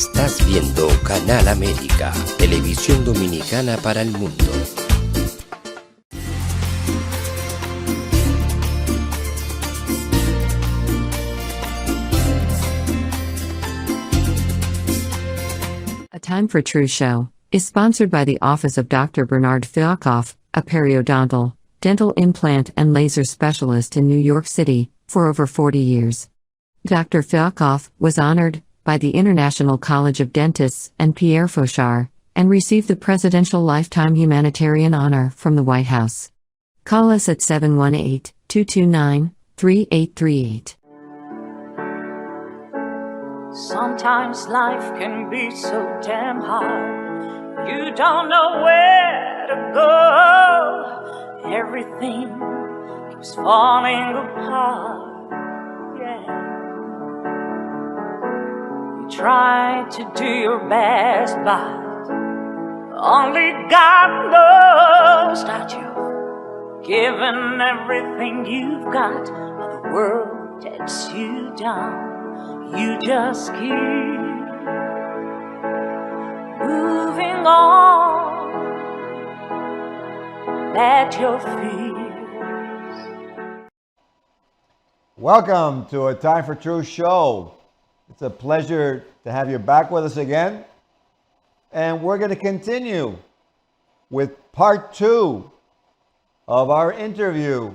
Estás viendo Canal América, televisión dominicana para el mundo. A Time for Truth show is sponsored by the Office of Dr. Bernard Fialkoff, a periodontal, dental implant and laser specialist in New York City, for over 40 years. Dr. Fialkoff was honored by the International College of Dentists and Pierre Fauchard, and received the Presidential Lifetime Humanitarian Honor from the White House. Call us at 718-229-3838. Sometimes life can be so damn hard. You don't know where to go. Everything keeps falling apart. Yeah. You try to do your best, but only God knows that you've given everything you've got, but the world takes you down. You just keep moving on. Let your fears. Welcome to A Time for Truth show. It's a pleasure to have you back with us again. And we're going to continue with part 2 of our interview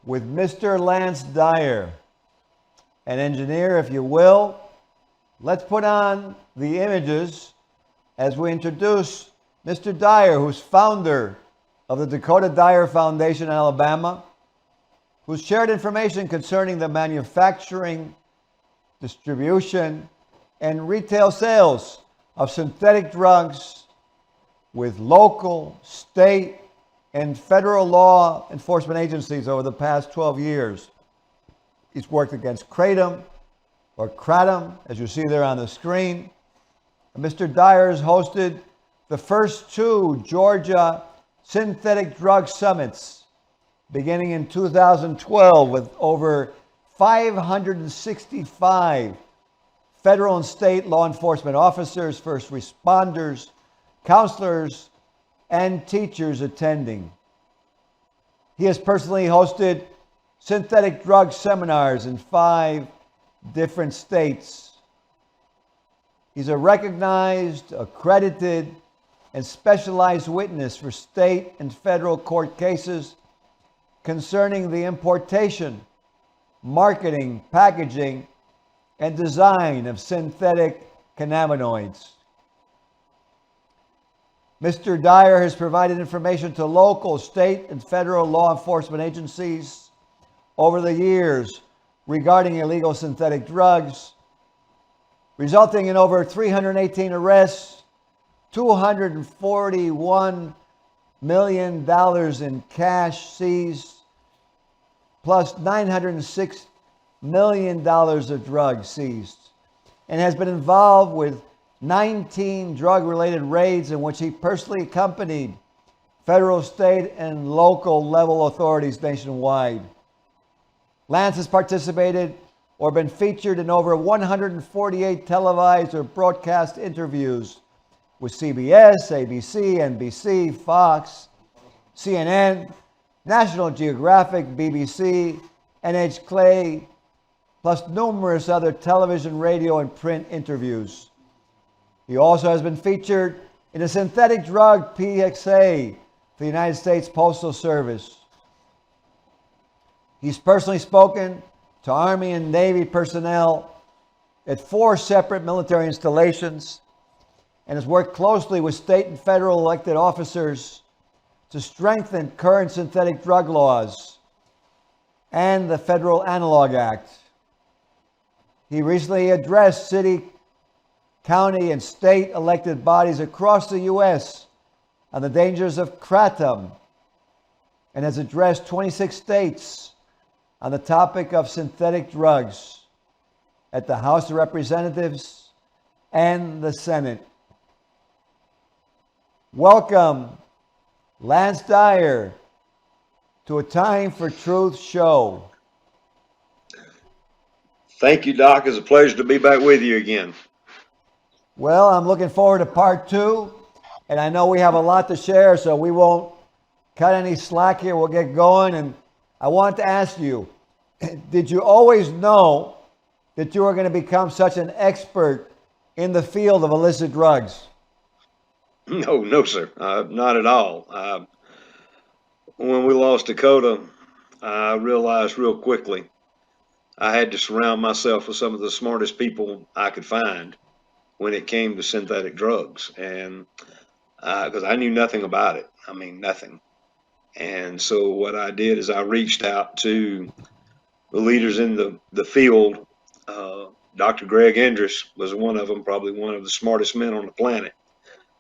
with Mr. Lance Dyer, an engineer, if you will. Let's put on the images as we introduce Mr. Dyer, who's founder of the Dakota Dyer Foundation in Alabama, who's shared information concerning the manufacturing, distribution, and retail sales of synthetic drugs with local, state, and federal law enforcement agencies over the past 12 years. He's worked against Kratom, or Kratom, as you see there on the screen. And Mr. Dyer has hosted the first 2 Georgia synthetic drug summits, beginning in 2012, with over 565 federal and state law enforcement officers, first responders, counselors, and teachers attending. He has personally hosted synthetic drug seminars in 5 different states. He's a recognized, accredited, and specialized witness for state and federal court cases concerning the importation, marketing, packaging, and design of synthetic cannabinoids. Mr. Dyer has provided information to local, state, and federal law enforcement agencies over the years regarding illegal synthetic drugs, resulting in over 318 arrests, $241 million in cash seized, plus $906 million of drugs seized, and has been involved with 19 drug-related raids in which he personally accompanied federal, state, and local level authorities nationwide. Lance has participated or been featured in over 148 televised or broadcast interviews with CBS, ABC, NBC, Fox, CNN, National Geographic, BBC, NHK, plus numerous other television, radio, and print interviews. He also has been featured in a synthetic drug PXA for the United States Postal Service. He's personally spoken to Army and Navy personnel at 4 separate military installations and has worked closely with state and federal elected officers to strengthen current synthetic drug laws and the Federal Analog Act. He recently addressed city, county, and state elected bodies across the U.S. on the dangers of kratom and has addressed 26 states on the topic of synthetic drugs at the House of Representatives and the Senate. Welcome, Lance Dyer, to A Time for Truth show. Thank you, Doc. It's a pleasure to be back with you again. Well, I'm looking forward to part two, and I know we have a lot to share, so we won't cut any slack here. We'll get going. And I wanted to ask you, did you always know that you were going to become such an expert in the field of illicit drugs? No, no, sir. Not at all. When we lost Dakota, I realized real quickly I had to surround myself with some of the smartest people I could find when it came to synthetic drugs. And because I knew nothing about it, I mean, nothing. And so what I did is I reached out to the leaders in the field. Dr. Greg Endress was one of them, probably one of the smartest men on the planet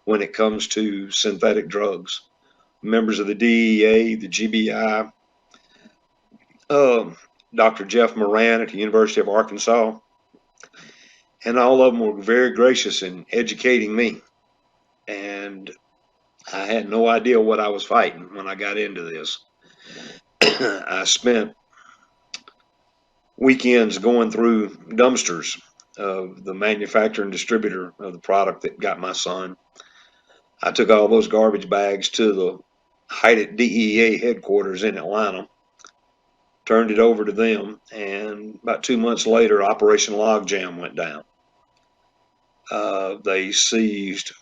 when it comes to synthetic drugs. Members of the DEA, the GBI, Dr. Jeff Moran at the University of Arkansas, and all of them were very gracious in educating me. And I had no idea what I was fighting when I got into this. I spent weekends going through dumpsters of the manufacturer and distributor of the product that got my son. I took all those garbage bags to the Height DEA headquarters in Atlanta, turned it over to them, and about 2 months later, Operation Logjam went down. They seized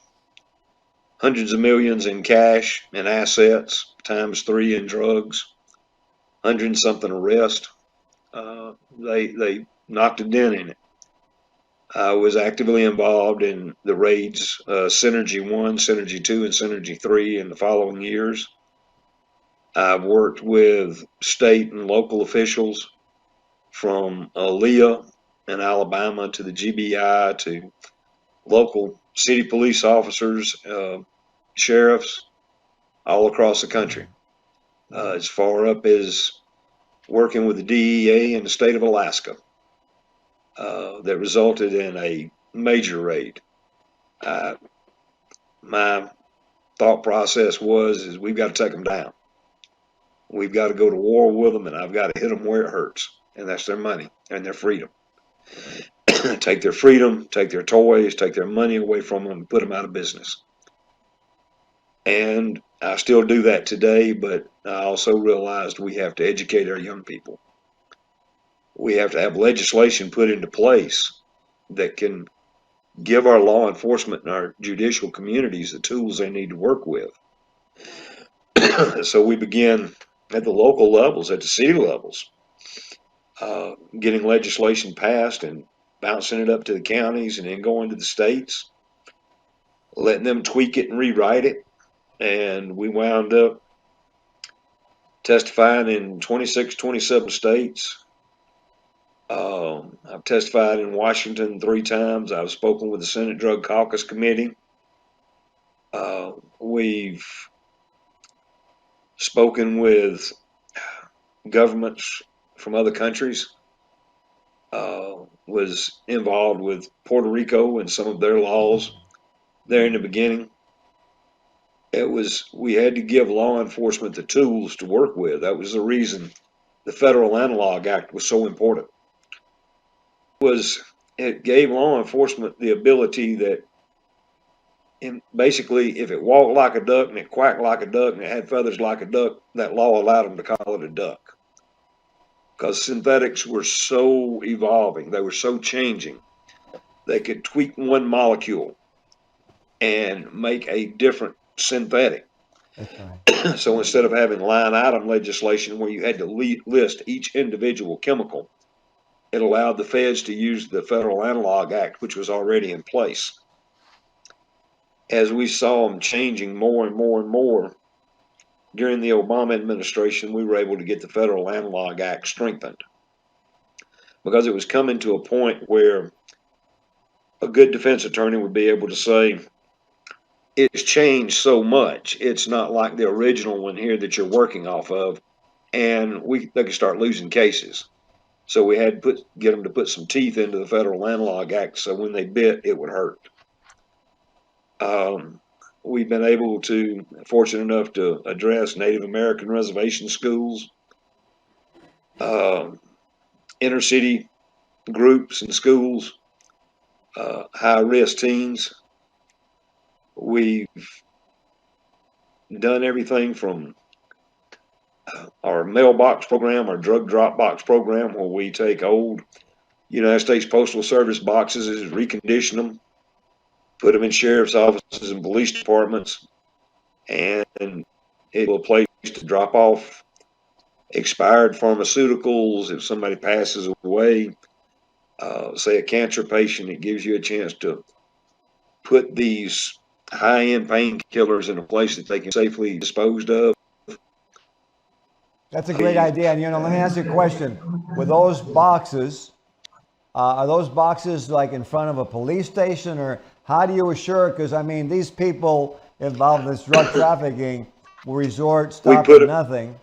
hundreds of millions in cash and assets, times 3 in drugs, 100-something arrests. They knocked a dent in it. I was actively involved in the raids, Synergy 1, Synergy 2, and Synergy 3 in the following years. I've worked with state and local officials from Aaliyah in Alabama to the GBI to local city police officers, sheriffs all across the country, as far up as working with the DEA in the state of Alaska, that resulted in a major raid. My thought process is we've got to take them down. We've got to go to war with them, and I've got to hit them where it hurts, and that's their money and their freedom. Take their freedom, take their toys, take their money away from them, and put them out of business. And I still do that today, but I also realized we have to educate our young people. We have to have legislation put into place that can give our law enforcement and our judicial communities the tools they need to work with. So we begin at the local levels, at the city levels, getting legislation passed and bouncing it up to the counties and then going to the states, letting them tweak it and rewrite it. And we wound up testifying in 26, 27 states. I've testified in Washington 3 times. I've spoken with the Senate Drug Caucus Committee. We've spoken with governments from other countries. Was involved with Puerto Rico and some of their laws there in the beginning. We had to give law enforcement the tools to work with. That was the reason the Federal Analog Act was so important. It gave law enforcement the ability that, basically, if it walked like a duck and it quacked like a duck and it had feathers like a duck, that law allowed them to call it a duck. Because synthetics were so evolving, they were so changing. They could tweak one molecule and make a different synthetic. That's right. So instead of having line item legislation where you had to list each individual chemical, it allowed the feds to use the Federal Analog Act, which was already in place. As we saw them changing more and more and more, during the Obama administration, we were able to get the Federal Analog Act strengthened because it was coming to a point where a good defense attorney would be able to say, it's changed so much, it's not like the original one here that you're working off of, and they could start losing cases. So we had to get them to put some teeth into the Federal Analog Act so when they bit, it would hurt. We've been able to, fortunate enough to address Native American reservation schools, inner city groups and schools, high-risk teens. We've done everything from our mailbox program, our drug drop box program, where we take old United States Postal Service boxes, recondition them, put them in sheriff's offices and police departments, and it will place to drop off expired pharmaceuticals. If somebody passes away, say a cancer patient, it gives you a chance to put these high-end painkillers in a place that they can safely dispose of. That's a great idea. And, let me ask you a question. With those boxes, are those boxes like in front of a police station, or how do you assure? Because, these people involved in this drug trafficking will stop for nothing.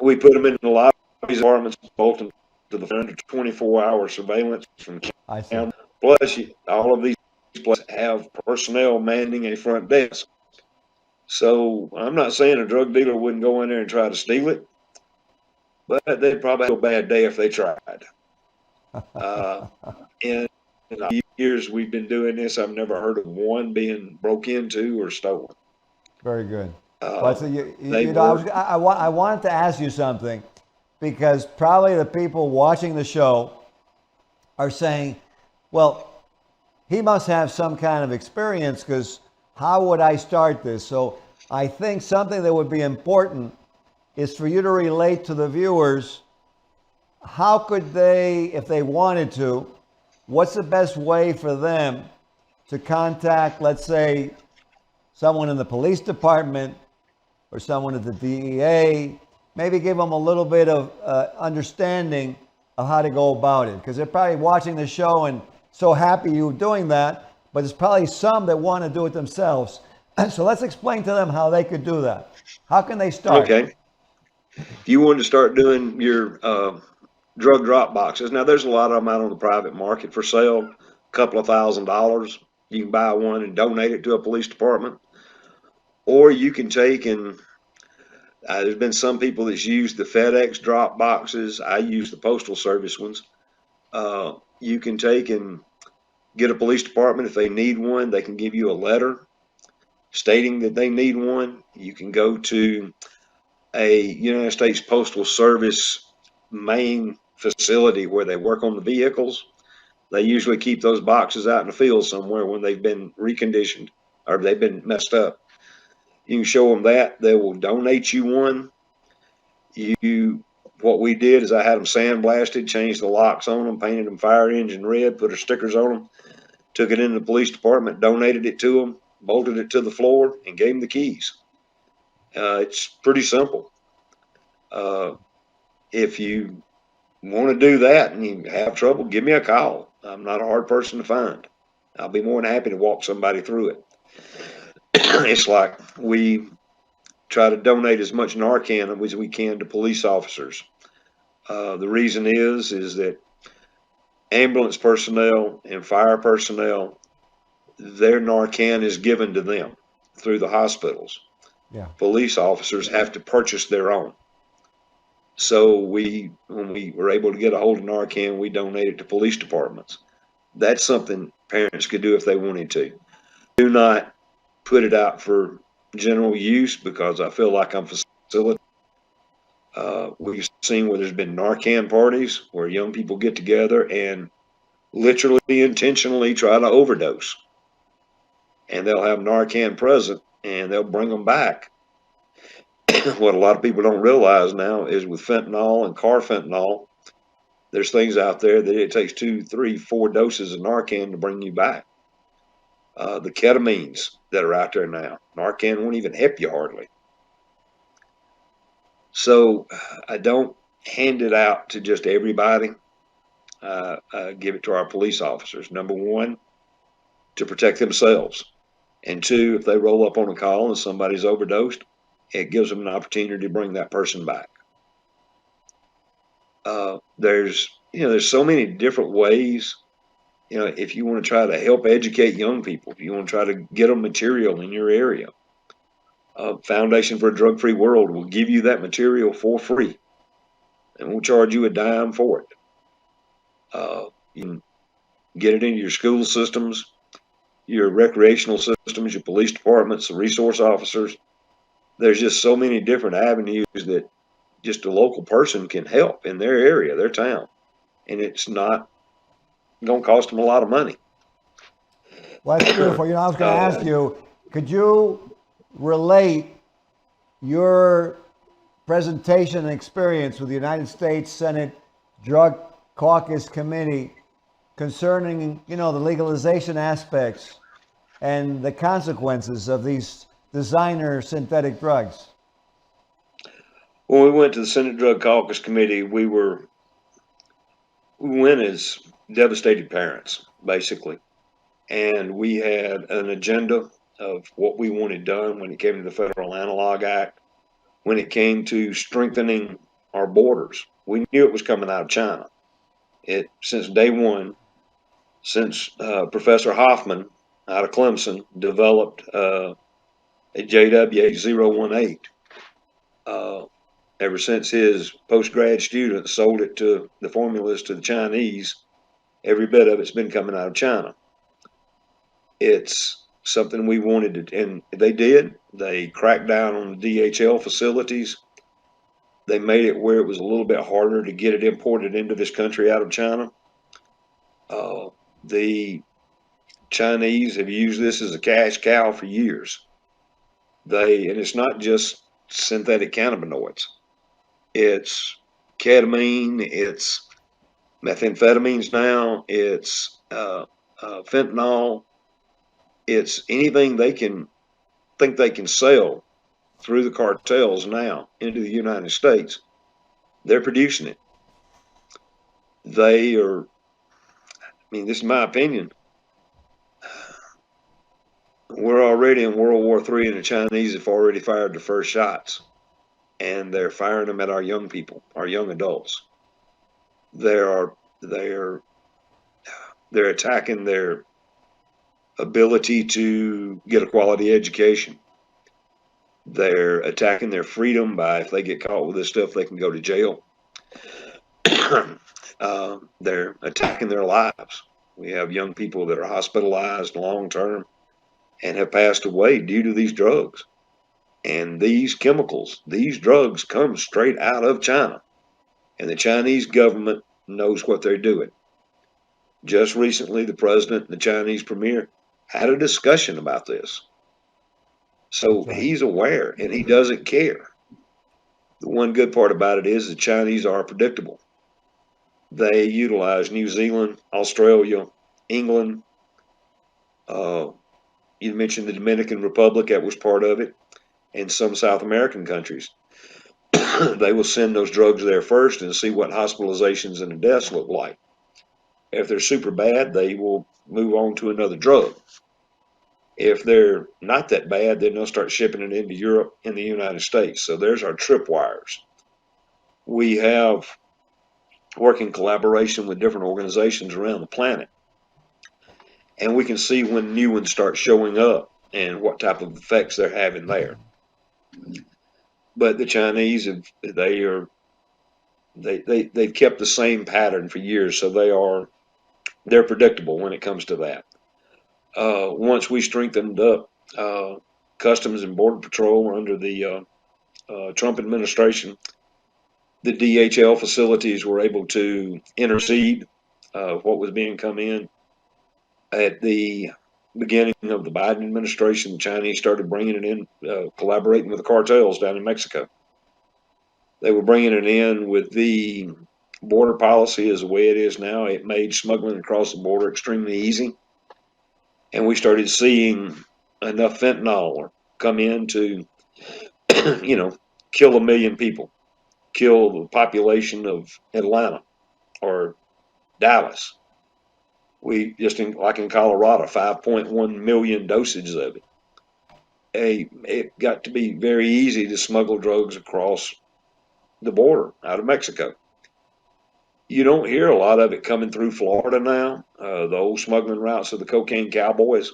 We put them in the lobbies, apartments, bolted to the under 24-hour surveillance from camera. Plus, all of these places have personnel manning a front desk. So I'm not saying a drug dealer wouldn't go in there and try to steal it, but they'd probably have a bad day if they tried. In the years we've been doing this, I've never heard of one being broke into or stolen. Very good. I wanted to ask you something, because probably the people watching the show are saying, well, he must have some kind of experience, because how would I start this? So I think something that would be important is for you to relate to the viewers. How could they, if they wanted to, what's the best way for them to contact, let's say, someone in the police department or someone at the DEA? Maybe give them a little bit of understanding of how to go about it, because they're probably watching the show and so happy you're doing that, but there's probably some that want to do it themselves. So let's explain to them how they could do that. How can they start? Okay. If you want to start doing your drug drop boxes, now there's a lot of them out on the private market for sale, a couple of $1,000s. You can buy one and donate it to a police department, or you can take and there's been some people that's used the FedEx drop boxes. I use the Postal Service ones. You can take and get a police department. If they need one, they can give you a letter stating that they need one. You can go to a United States Postal Service main facility where they work on the vehicles. They usually keep those boxes out in the field somewhere when they've been reconditioned or they've been messed up. You can show them that. They will donate you one. What we did is I had them sandblasted, changed the locks on them, painted them fire engine red, put our stickers on them, took it into the police department, donated it to them, bolted it to the floor, and gave them the keys. It's pretty simple. If you want to do that and you have trouble, give me a call. I'm not a hard person to find. I'll be more than happy to walk somebody through it. It's like we try to donate as much narcan as we can to police officers. The reason is that ambulance personnel and fire personnel, their narcan is given to them through the hospitals. Yeah. Police officers have to purchase their own. So when we were able to get a hold of narcan, we donate it to police departments. That's something parents could do if they wanted to. Do not put it out for general use, because I feel like I'm facilitating. We've seen where there's been narcan parties where young people get together and literally intentionally try to overdose. And they'll have narcan present and they'll bring them back. What a lot of people don't realize now is with fentanyl and carfentanil, there's things out there that it takes 2, 3, 4 doses of narcan to bring you back. The ketamines that are out there now, narcan won't even help you hardly. So I don't hand it out to just everybody. Give it to our police officers. Number one, to protect themselves. And two, if they roll up on a call and somebody's overdosed, it gives them an opportunity to bring that person back. There's so many different ways. If you want to try to help educate young people, if you want to try to get them material in your area, Foundation for a Drug-Free World will give you that material for free and won't charge you a dime for it. You can get it into your school systems, your recreational systems, your police departments, the resource officers. There's just so many different avenues that just a local person can help in their area, their town. And it's not going to cost them a lot of money. Well, that's beautiful. I was going to ask you, could you relate your presentation and experience with the United States Senate Drug Caucus Committee concerning, the legalization aspects and the consequences of these designer synthetic drugs? When we went to the Senate Drug Caucus Committee, we went as devastated parents, basically. And we had an agenda of what we wanted done when it came to the Federal Analog Act, when it came to strengthening our borders. We knew it was coming out of China. Since day one, since Professor Hoffman out of Clemson developed a JW018, ever since his post-grad students sold it to the formulas to the Chinese, every bit of it's been coming out of China. It's something we wanted to, and they did. They cracked down on the DHL facilities. They made it where it was a little bit harder to get it imported into this country out of China. The Chinese have used this as a cash cow for years. And it's not just synthetic cannabinoids. It's ketamine, it's methamphetamines now, it's fentanyl, it's anything they can think they can sell through the cartels now into the United States. They're producing it. This is my opinion. We're already in World War III, and the Chinese have already fired the first shots. And they're firing them at our young people, our young adults. They're attacking their ability to get a quality education. They're attacking their freedom by, if they get caught with this stuff, they can go to jail. They're attacking their lives. We have young people that are hospitalized long term and have passed away due to these drugs. And these chemicals, these drugs come straight out of China. And the Chinese government knows what they're doing. Just recently, the president and the Chinese premier had a discussion about this. So he's aware and he doesn't care. The one good part about it is the Chinese are predictable. They utilize New Zealand, Australia, England. You mentioned the Dominican Republic, that was part of it, and some South American countries. They will send those drugs there first and see what hospitalizations and deaths look like. If they're super bad, they will move on to another drug. If they're not that bad, then they'll start shipping it into Europe and the United States. So there's our tripwires. We have working collaboration with different organizations around the planet. And we can see when new ones start showing up and what type of effects they're having there. But the Chinese they've kept the same pattern for years, so they're predictable when it comes to that. Once we strengthened up Customs and Border Patrol under the Trump administration, the DHL facilities were able to intercede what was being come in. At the beginning of the Biden administration, the Chinese started bringing it in, collaborating with the cartels down in Mexico. They were bringing it in with the border policy as the way it is now. It made smuggling across the border extremely easy. And we started seeing enough fentanyl come in to, kill 1 million people, kill the population of Atlanta or Dallas. We just, like in Colorado, 5.1 million dosages of it. It got to be very easy to smuggle drugs across the border out of Mexico. You don't hear a lot of it coming through Florida now. The old smuggling routes of the cocaine cowboys,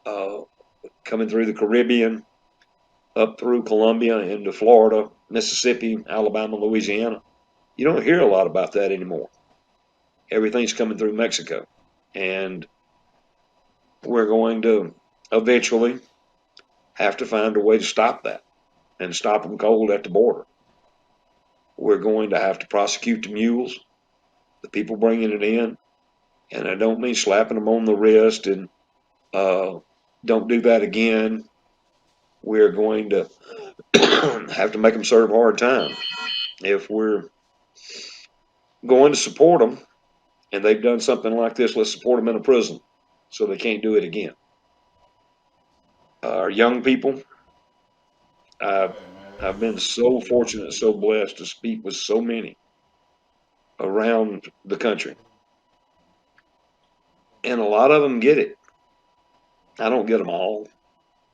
coming through the Caribbean, up through Colombia into Florida, Mississippi, Alabama, Louisiana. You don't hear a lot about that anymore. Everything's coming through Mexico. And we're going to eventually have to find a way to stop that and stop them cold at the border. We're going to have to prosecute the mules, the people bringing it in. And I don't mean slapping them on the wrist and don't do that again. We're going to have to make them serve hard time. If we're going to support them and they've done something like this, let's support them in a prison so they can't do it again. Our young people, I've been so fortunate, so blessed to speak with so many around the country. And a lot of them get it. I don't get them all,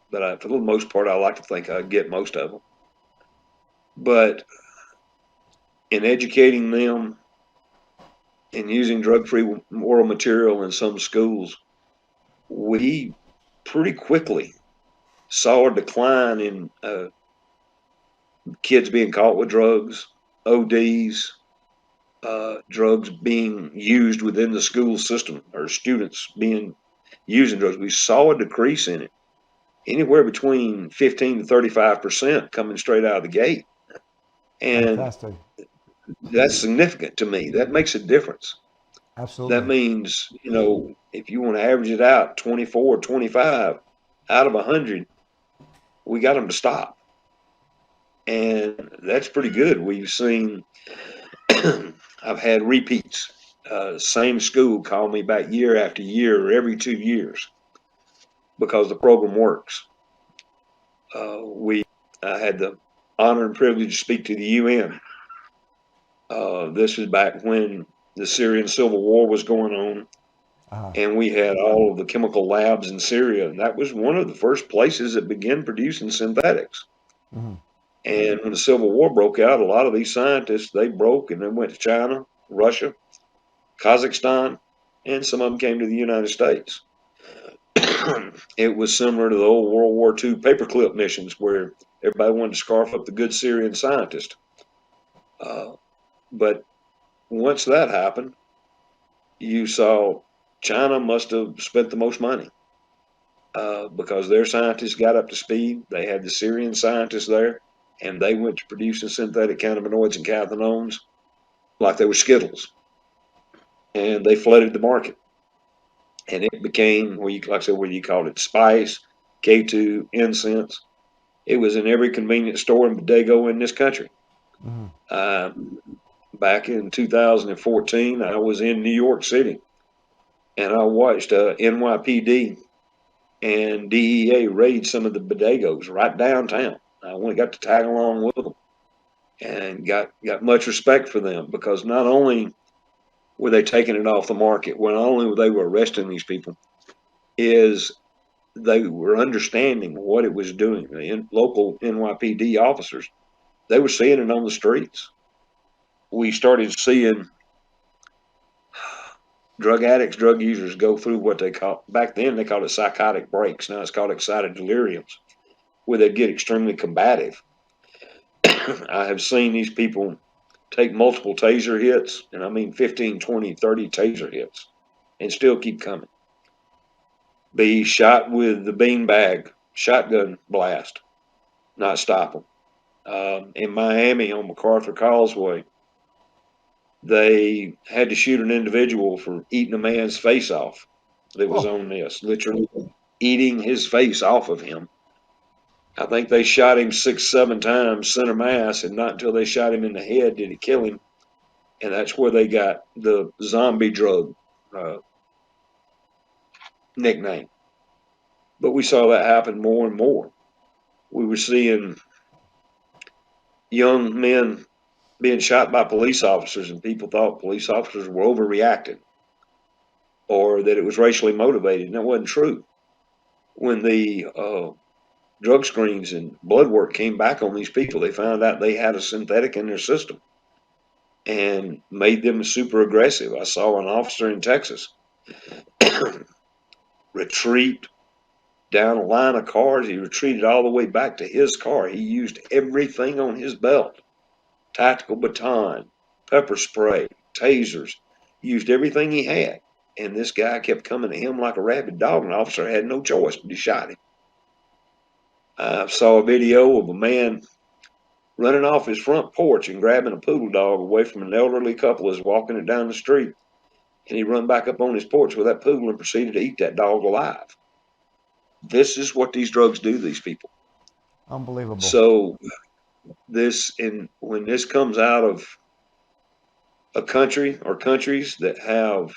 but for the most part, I like to think I get most of them. But in educating them and using drug-free oral material in some schools, we pretty quickly saw a decline in kids being caught with drugs, ODs, drugs being used within the school system, or students being using drugs. We saw a decrease in it, anywhere between 15 to 35% coming straight out of the gate. And Fantastic. that's significant to me. That makes a difference. Absolutely. That means, if you want to average it out, 24, 25 out of 100, we got them to stop. And that's pretty good. We've seen, I've had repeats. Same school call me back year after year or every 2 years because the program works. I had the honor and privilege to speak to the UN. This was back when the Syrian civil war was going on, and we had all of the chemical labs in Syria, and that was one of the first places that began producing synthetics. Mm-hmm. And when the civil war broke out, a lot of these scientists, they broke and then went to China, Russia, Kazakhstan, and some of them came to the United States. It was similar to the old World War II paperclip missions where everybody wanted to scarf up the good Syrian scientist. But once that happened, you saw China must have spent the most money because their scientists got up to speed. They had the Syrian scientists there, and they went to producing synthetic cannabinoids and cathinones like they were Skittles. And they flooded the market. And it became, like I said, whether you called it spice, K2, incense. It was in every convenience store and bodega in this country. Mm-hmm. Back in 2014, I was in New York City, and I watched NYPD and DEA raid some of the bodegas right downtown. I only got to tag along with them and got much respect for them because not only were they taking it off the market, not only were they arresting these people, is they were understanding what it was doing. The local NYPD officers, they were seeing it on the streets. We started seeing drug addicts, drug users go through what they call, back then they called it psychotic breaks. Now it's called excited deliriums, where they get extremely combative. I have seen these people take multiple taser hits, and I mean 15, 20, 30 taser hits, and still keep coming. Be shot with the beanbag shotgun blast, not stop them. In Miami on MacArthur Causeway, they had to shoot an individual for eating a man's face off that was on this, literally eating his face off of him. I think they shot him 6, 7 times center mass, and not until they shot him in the head did it kill him. And that's where they got the zombie drug nickname. But we saw that happen more and more. We were seeing young men being shot by police officers, and people thought police officers were overreacting or that it was racially motivated, and that wasn't true. When the drug screens and blood work came back on these people, they found out they had a synthetic in their system and made them super aggressive. I saw an officer in Texas retreat down a line of cars. He retreated all the way back to his car. He used everything on his belt, tactical baton, pepper spray, tasers, used everything he had. And this guy kept coming to him like a rabid dog, and the officer had no choice but to shot him. I saw a video of a man running off his front porch and grabbing a poodle dog away from an elderly couple as walking it down the street. And he run back up on his porch with that poodle and proceeded to eat that dog alive. This is what these drugs do to these people. Unbelievable. So when this comes out of a country or countries that have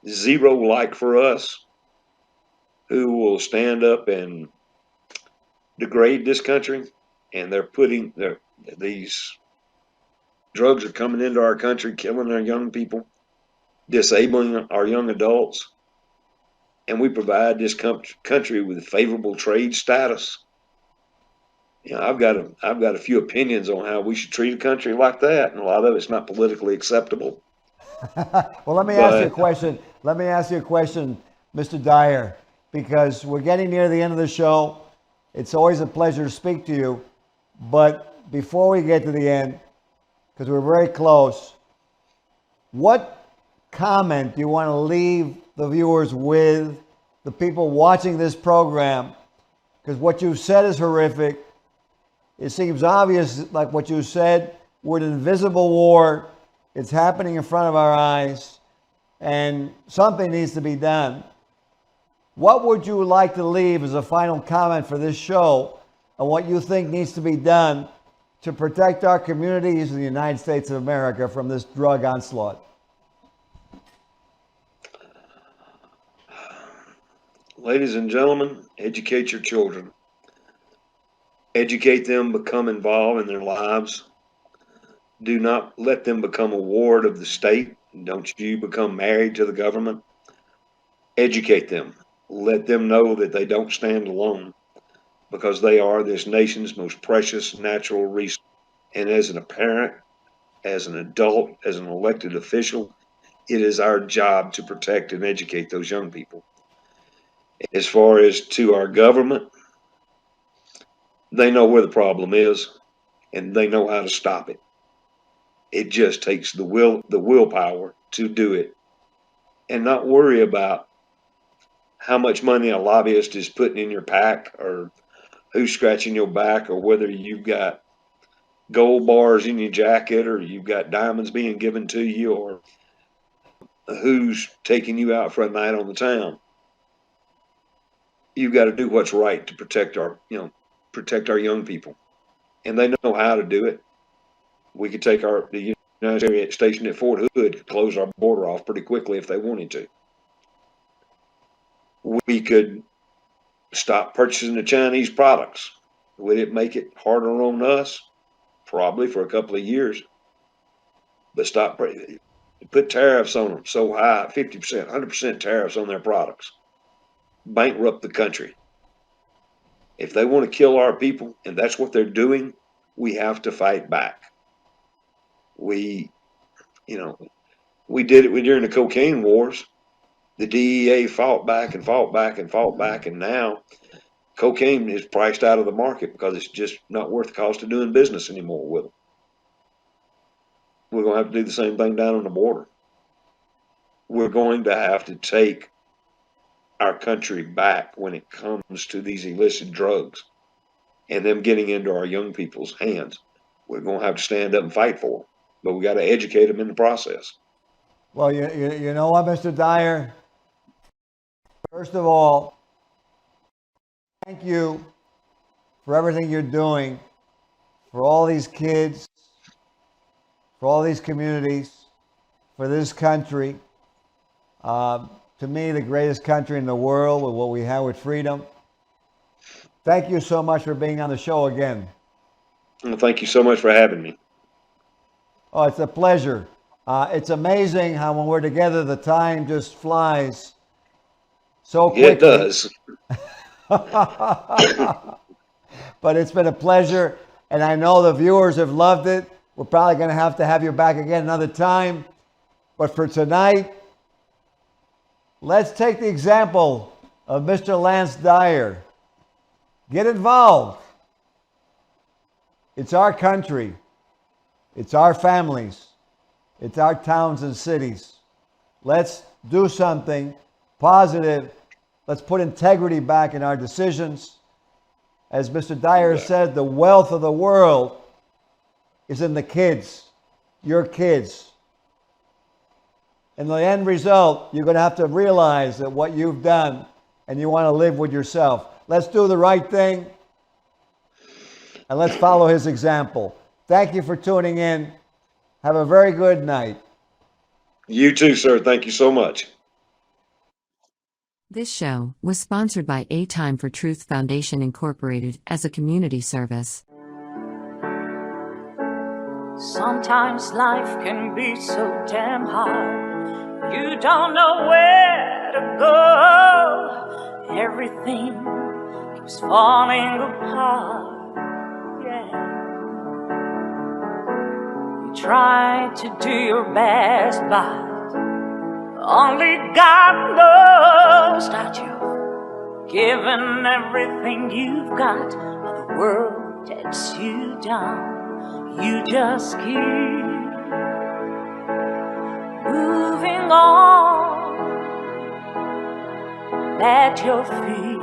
zero like for us, who will stand up and degrade this country, and these drugs are coming into our country, killing our young people, disabling our young adults, and we provide this country with favorable trade status. You know, I've got a few opinions on how we should treat a country like that, and a lot of it's not politically acceptable. Well, let me ask you a question. Let me ask you a question, Mr. Dyer, because we're getting near the end of the show. It's always a pleasure to speak to you. But before we get to the end, because we're very close, what comment do you want to leave the viewers with, the people watching this program? Because what you've said is horrific. It seems obvious, like what you said, we're in an invisible war. It's happening in front of our eyes, and something needs to be done. What would you like to leave as a final comment for this show on what you think needs to be done to protect our communities in the United States of America from this drug onslaught? Ladies and gentlemen, educate your children. Educate them, become involved in their lives. Do not let them become a ward of the state. Don't you become married to the government. Educate them. Let them know that they don't stand alone, because they are this nation's most precious natural resource. And as a parent, as an adult, as an elected official, it is our job to protect and educate those young people. As far as to our government, they know where the problem is, and they know how to stop it. It just takes the willpower to do it, and not worry about how much money a lobbyist is putting in your pack, or who's scratching your back, or whether you've got gold bars in your jacket, or you've got diamonds being given to you, or who's taking you out for a night on the town. You've got to do what's right to protect our young people, and they know how to do it. We could take the United States station at Fort Hood, could close our border off pretty quickly if they wanted to. We could stop purchasing the Chinese products. Would it make it harder on us? Probably for a couple of years. But put tariffs on them so high, 50%, 100% tariffs on their products. Bankrupt the country. If they want to kill our people, and that's what they're doing, we have to fight back. We did it during the cocaine wars. The DEA fought back and fought back and fought back, and now cocaine is priced out of the market because it's just not worth the cost of doing business anymore with them. We're going to have to do the same thing down on the border. We're going to have to take our country back when it comes to these illicit drugs and them getting into our young people's hands. We're going to have to stand up and fight for them, but we got to educate them in the process. Well, you know what, Mr. Dyer? First of all, thank you for everything you're doing for all these kids, for all these communities, for this country. To me, the greatest country in the world with what we have with freedom. Thank you so much for being on the show again. Well, thank you so much for having me. Oh, it's a pleasure. It's amazing how when we're together, the time just flies so quickly. Yeah, it does. But it's been a pleasure, and I know the viewers have loved it. We're probably going to have you back again another time. But for tonight, let's take the example of Mr. Lance Dyer. Get involved. It's our country. It's our families. It's our towns and cities. Let's do something positive. Let's put integrity back in our decisions. As Mr. Dyer said, the wealth of the world is in the kids, your kids. And the end result, you're going to have to realize that what you've done and you want to live with yourself. Let's do the right thing and let's follow his example. Thank you for tuning in. Have a very good night. You too, sir. Thank you so much. This show was sponsored by A Time for Truth Foundation Incorporated as a community service. Sometimes life can be so damn hard. You don't know where to go. Everything keeps falling apart. Yeah. You try to do your best, but only God knows that you've given everything you've got, but the world takes you down. You just keep moving on. Let your feet